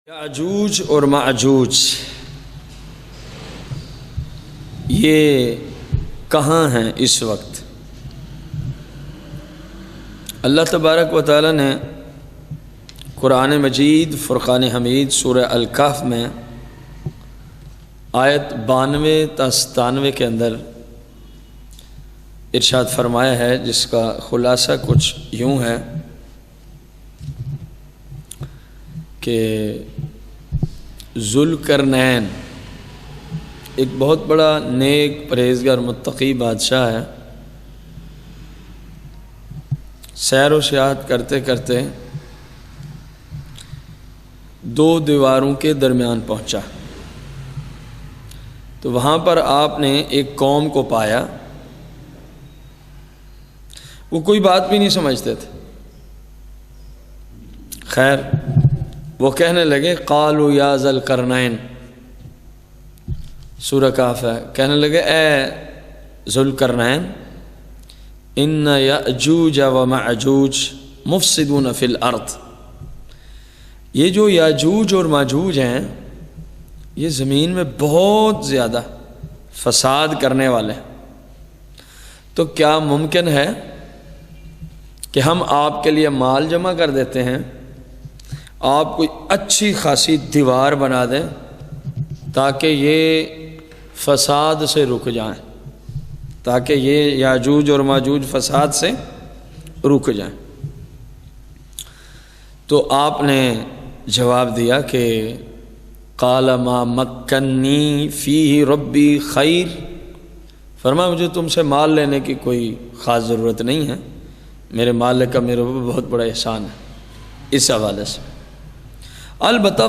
یاجوج اور ماجوج یہ کہاں ہیں اس وقت؟ اللہ تبارک و تعالی نے قرآن مجید فرقان حمید سورہ الکہف میں آیت 92 تا 97 کے اندر ارشاد فرمایا ہے، جس کا خلاصہ کچھ یوں ہے کہ ذوالقرنین ایک بہت بڑا نیک پرہیزگار متقی بادشاہ ہے۔ سیر و سیاحت کرتے کرتے دو دیواروں کے درمیان پہنچا تو وہاں پر آپ نے ایک قوم کو پایا، وہ کوئی بات بھی نہیں سمجھتے تھے۔ خیر وہ کہنے لگے قالوا یا ذا القرنین، سورہ کہف ہے، کہنے لگے اے ذوالقرنین ان یاجوج و ماجوج مفسدون فی الارض، یہ جو یاجوج اور ماجوج ہیں یہ زمین میں بہت زیادہ فساد کرنے والے ہیں، تو کیا ممکن ہے کہ ہم آپ کے لیے مال جمع کر دیتے ہیں، آپ کوئی اچھی خاصی دیوار بنا دیں تاکہ یہ فساد سے رک جائیں، تاکہ یہ یاجوج اور ماجوج فساد سے رک جائیں؟ تو آپ نے جواب دیا کہ قال ما مکنی فیہ ربی خیر، فرمایا مجھے تم سے مال لینے کی کوئی خاص ضرورت نہیں ہے، میرے مالک کا میرے اوپر بہت بڑا احسان ہے۔ اس حوالے سے البتہ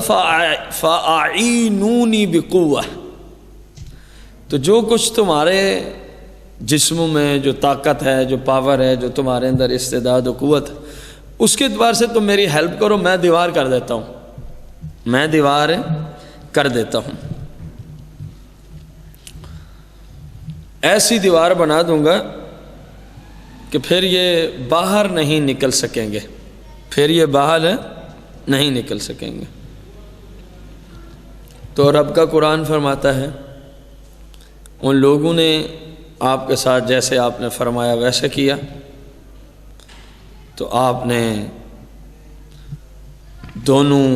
فاعینونی بقوہ، تو جو کچھ تمہارے جسموں میں جو طاقت ہے، جو پاور ہے، جو تمہارے اندر استعداد و قوت ہے، اس کے اعتبار سے تم میری ہیلپ کرو، میں دیوار کر دیتا ہوں، میں دیوار کر دیتا ہوں، ایسی دیوار بنا دوں گا کہ پھر یہ باہر نہیں نکل سکیں گے، پھر یہ باہر نہیں نکل سکیں گے۔ تو رب کا قرآن فرماتا ہے ان لوگوں نے آپ کے ساتھ جیسے آپ نے فرمایا ویسے کیا، تو آپ نے دونوں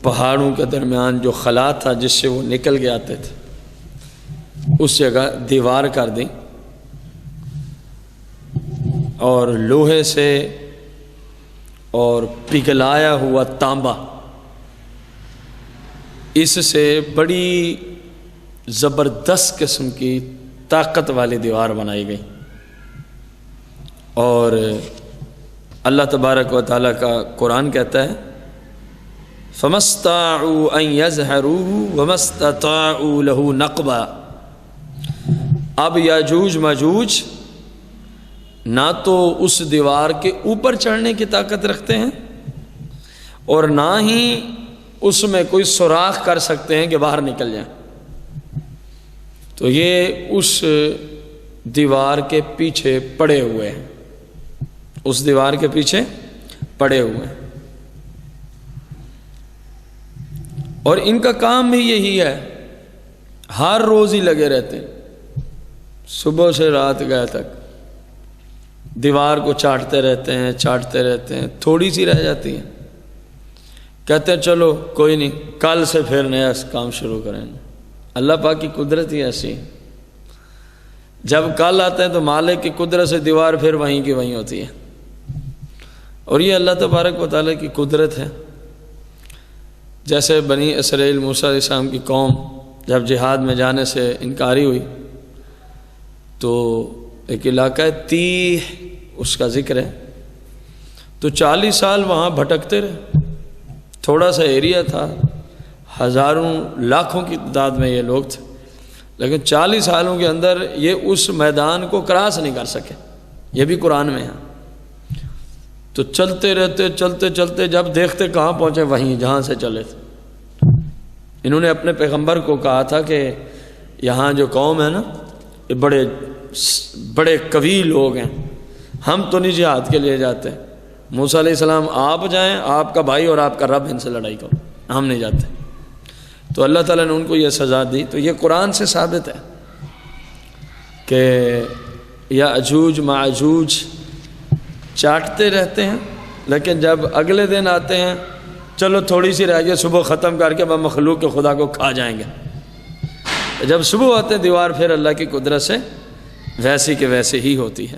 پہاڑوں کے درمیان جو خلا تھا جس سے وہ نکل کے آتے تھے اس جگہ دیوار کر دی، اور لوہے سے اور پگھلایا ہوا تانبا، اس سے بڑی زبردست قسم کی طاقت والی دیوار بنائی گئی۔ اور اللہ تبارک و تعالیٰ کا قرآن کہتا ہے فَمَا اسْطَاعُوا أَن يَظْهَرُوهُ وَمَا اسْتَطَاعُوا لَهُ نَقْبًا، اب یاجوج ماجوج نہ تو اس دیوار کے اوپر چڑھنے کی طاقت رکھتے ہیں اور نہ ہی اس میں کوئی سوراخ کر سکتے ہیں کہ باہر نکل جائیں، تو یہ اس دیوار کے پیچھے پڑے ہوئے ہیں، اس دیوار کے پیچھے پڑے ہوئے ہیں، اور ان کا کام بھی یہی ہے، ہر روز ہی لگے رہتے ہیں، صبح سے رات گئے تک دیوار کو چاٹتے رہتے ہیں، چاٹتے رہتے ہیں، تھوڑی سی رہ جاتی ہے، کہتے ہیں چلو کوئی نہیں کل سے پھر نیا کام شروع کریں۔ اللہ پاک کی قدرت ہی ایسی ہے، جب کل آتے ہیں تو مالک کی قدرت سے دیوار پھر وہیں کی وہیں ہوتی ہے، اور یہ اللہ تبارک و تعالیٰ کی قدرت ہے۔ جیسے بنی اسرائیل موسیٰ علیہ السلام کی قوم جب جہاد میں جانے سے انکاری ہوئی تو ایک علاقہ ہے تیہ، اس کا ذکر ہے، تو 40 سال وہاں بھٹکتے رہے، تھوڑا سا ایریا تھا، ہزاروں لاکھوں کی تعداد میں یہ لوگ تھے، لیکن 40 سالوں کے اندر یہ اس میدان کو کراس نہیں کر سکے، یہ بھی قرآن میں ہے۔ تو چلتے رہتے چلتے چلتے جب دیکھتے کہاں پہنچے، وہیں جہاں سے چلے تھے۔ انہوں نے اپنے پیغمبر کو کہا تھا کہ یہاں جو قوم ہے نا یہ بڑے قوی لوگ ہیں، ہم تو نہیں جہاد کے لیے جاتے، موسیٰ علیہ السلام آپ جائیں، آپ کا بھائی اور آپ کا رب ان سے لڑائی کرو۔ ہم نہیں جاتے. تو اللہ تعالیٰ نے ان کو یہ سزا دی. تو یہ قرآن سے ثابت ہے کہ یاجوج ماجوج چاٹتے رہتے ہیں، لیکن جب اگلے دن آتے ہیں چلو تھوڑی سی رہ گئی، صبح ختم کر کے مخلوق کے خدا کو کھا جائیں گے. جب صبح آتے ہیں دیوار پھر اللہ کی قدرت سے ویسی کہ ویسے ہی ہوتی ہے.